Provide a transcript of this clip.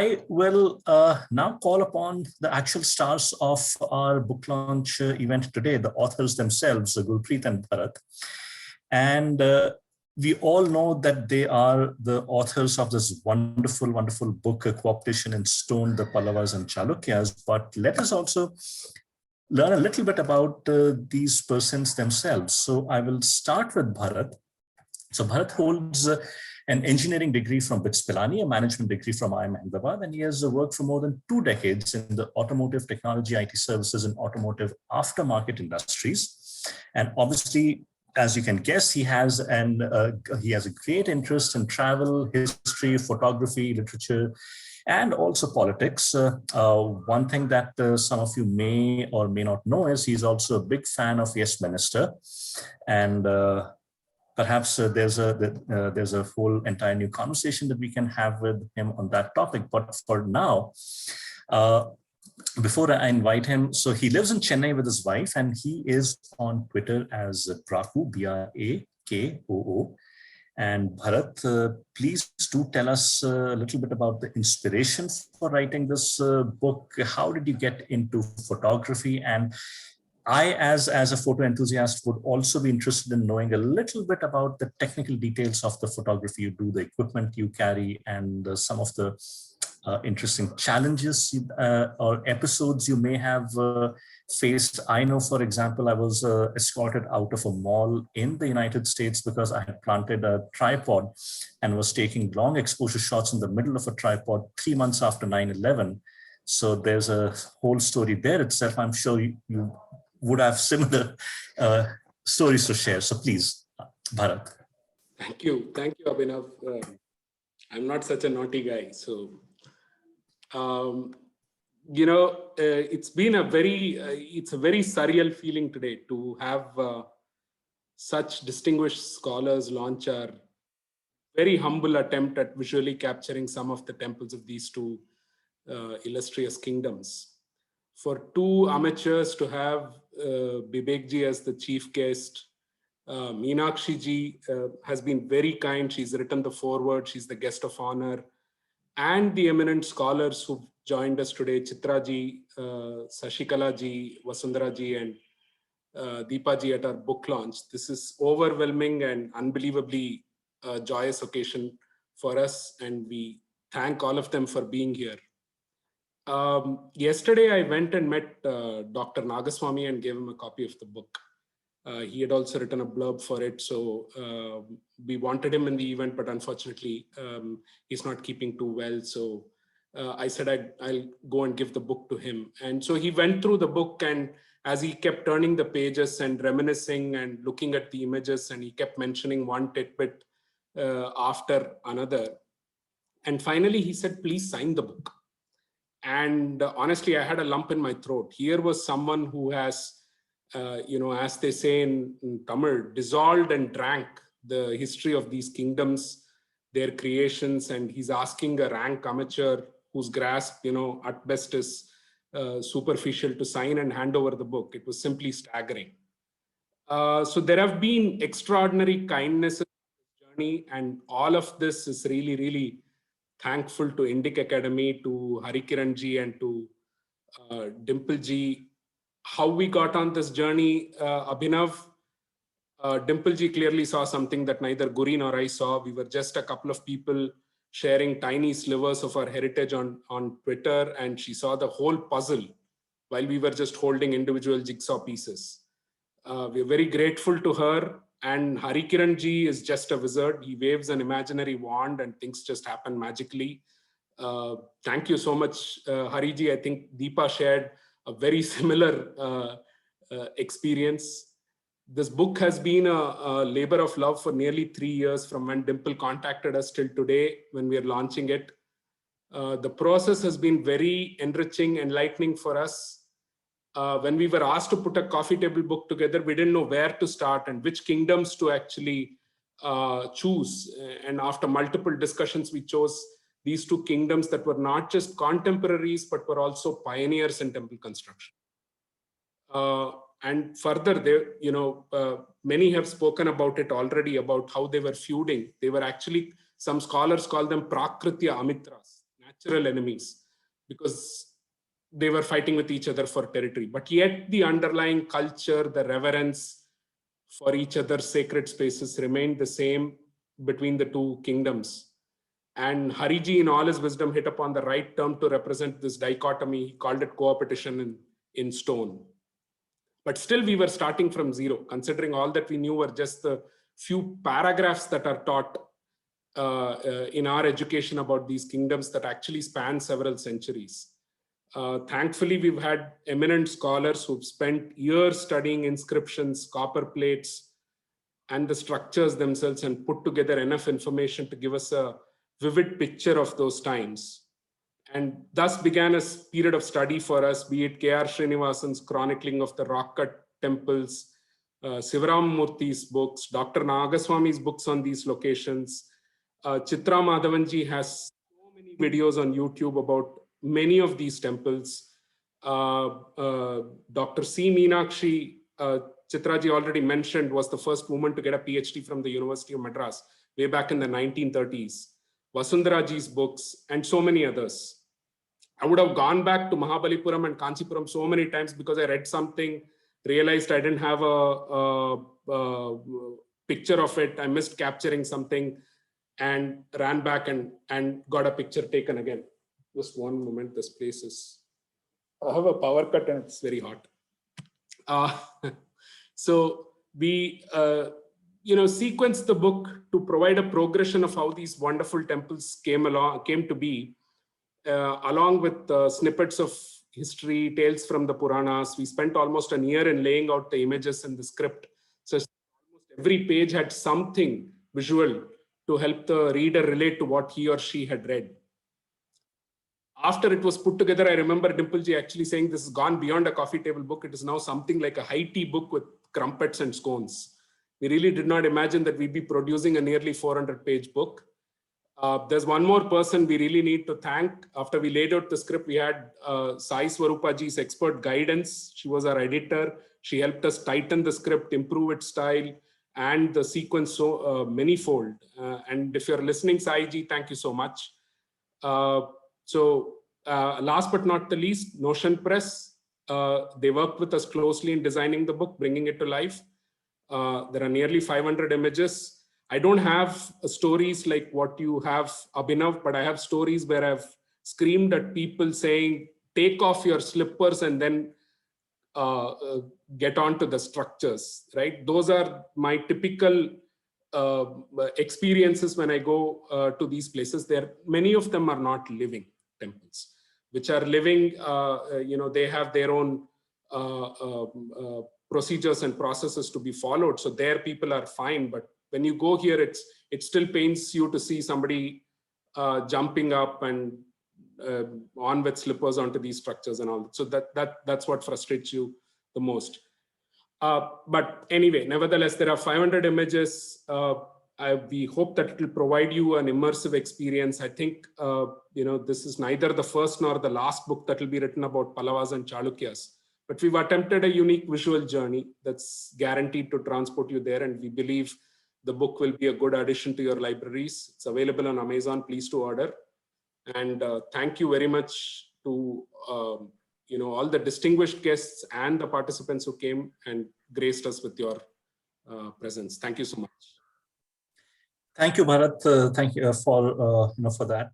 I will now call upon the actual stars of our book launch event today, the authors themselves, Gurpreet and Bharat. And we all know that they are the authors of this wonderful, wonderful book, Coopetition in Stone, the Pallavas and Chalukyas. But let us also learn a little bit about these persons themselves. So I will start with Bharat. So Bharat holds an engineering degree from BITS Pilani, a management degree from IIM Ahmedabad, and he has worked for more than 2 decades in the automotive technology, IT services, and automotive aftermarket industries. And obviously, as you can guess, he has a great interest in travel, history, photography, literature, and also politics. One thing that some of you may or may not know is he's also a big fan of Yes Minister, and perhaps there's a whole entire new conversation that we can have with him on that topic. But for now, before I invite him, so he lives in Chennai with his wife, and he is on Twitter as Brakoo, Brakoo. And Bharat, please do tell us a little bit about the inspiration for writing this book. How did you get into photography? And I, as a photo enthusiast, would also be interested in knowing a little bit about the technical details of the photography you do, the equipment you carry, and some of the interesting challenges or episodes you may have faced. I know, for example, I was escorted out of a mall in the United States because I had planted a tripod and was taking long exposure shots in the middle of a tripod 3 months after 9/11. So there's a whole story there itself. I'm sure you would have similar stories to share. So please, Bharat. Thank you, Abhinav. I'm not such a naughty guy, so it's been a very surreal feeling today to have such distinguished scholars launch our very humble attempt at visually capturing some of the temples of these 2 illustrious kingdoms. For 2 amateurs to have Bibekji as the chief guest, Meenakshi has been very kind. She's written the foreword. She's the guest of honor. And the eminent scholars who've joined us today, Chitraji, Sashikalaji, Vasundharaji, and Deepaji at our book launch. This is overwhelming and unbelievably joyous occasion for us, and we thank all of them for being here. Yesterday, I went and met Dr. Nagaswamy and gave him a copy of the book. He had also written a blurb for it, so we wanted him in the event, but unfortunately, he's not keeping too well. So I said I'll go and give the book to him. And so he went through the book, and as he kept turning the pages and reminiscing and looking at the images, and he kept mentioning one tidbit after another. And finally, he said, "Please sign the book." And honestly, I had a lump in my throat. Here was someone who has, as they say in Tamil, dissolved and drank the history of these kingdoms, their creations, and he's asking a rank amateur whose grasp, at best is superficial, to sign and hand over the book. It was simply staggering. So there have been extraordinary kindnesses in this journey, and all of this is really, really thankful to Indic Academy, to Harikiranji, and to Dimpleji. How we got on this journey, Abhinav, Dimpleji clearly saw something that neither Guri nor I saw. We were just a couple of people sharing tiny slivers of our heritage on Twitter, and she saw the whole puzzle while we were just holding individual jigsaw pieces. We're very grateful to her. And Harikiranji is just a wizard. He waves an imaginary wand and things just happen magically. Thank you so much, Hariji. I think Deepa shared a very similar experience. This book has been a labor of love for nearly 3 years, from when Dimple contacted us till today when we are launching it. The process has been very enriching, enlightening for us. When we were asked to put a coffee table book together, we didn't know where to start and which kingdoms to actually choose. And after multiple discussions, we chose these 2 kingdoms that were not just contemporaries, but were also pioneers in temple construction. And further, many have spoken about it already, about how they were feuding. They were actually, some scholars call them Prakritya Amitras, natural enemies because they were fighting with each other for territory. But yet the underlying culture, the reverence for each other's sacred spaces remained the same between the two kingdoms. And Hariji, in all his wisdom, hit upon the right term to represent this dichotomy. He called it coopetition in stone. But still, we were starting from zero, considering all that we knew were just the few paragraphs that are taught in our education about these kingdoms that actually span several centuries. Thankfully, we've had eminent scholars who've spent years studying inscriptions, copper plates, and the structures themselves, and put together enough information to give us a vivid picture of those times. And thus began a period of study for us, be it K.R. Srinivasan's chronicling of the rock-cut temples, Sivaram Murthy's books, Dr. Nagaswami's books on these locations. Chitra Madhavanji has so many videos on YouTube about many of these temples. Dr. C. Meenakshi, Chitraji already mentioned, was the first woman to get a PhD from the University of Madras way back in the 1930s. Vasundharaji's books, and so many others. I would have gone back to Mahabalipuram and Kanchipuram so many times because I read something, realized I didn't have a picture of it. I missed capturing something and ran back and got a picture taken again. Just one moment, this place is, I have a power cut and it's very hot. So we sequenced the book to provide a progression of how these wonderful temples came to be, along with snippets of history, tales from the Puranas. We spent almost a year in laying out the images in the script. So almost every page had something visual to help the reader relate to what he or she had read. After it was put together, I remember Dimpleji actually saying this has gone beyond a coffee table book. It is now something like a high tea book with crumpets and scones. We really did not imagine that we'd be producing a nearly 400-page book. There's one more person we really need to thank. After we laid out the script, we had Sai Swarupaji's expert guidance. She was our editor. She helped us tighten the script, improve its style, and the sequence so manyfold. And if you're listening, Saiji, thank you so much. Last but not the least, Notion Press. They worked with us closely in designing the book, bringing it to life. There are nearly 500 images. I don't have stories like what you have, Abhinav, but I have stories where I've screamed at people saying, take off your slippers and then get onto the structures, right? Those are my typical experiences when I go to these places. Many of them are not living temples, which are living, they have their own procedures and processes to be followed. So there people are fine, but when you go here, it still pains you to see somebody jumping up and on with slippers onto these structures and all. So that's what frustrates you the most. But anyway, nevertheless, there are 500 images. We hope that it will provide you an immersive experience. I think this is neither the first nor the last book that will be written about Pallavas and Chalukyas. But we've attempted a unique visual journey that's guaranteed to transport you there, and we believe the book will be a good addition to your libraries. It's available on Amazon. Please to order. And thank you very much to all the distinguished guests and the participants who came and graced us with your presence. Thank you so much. Thank you, Bharat. Thank you for that.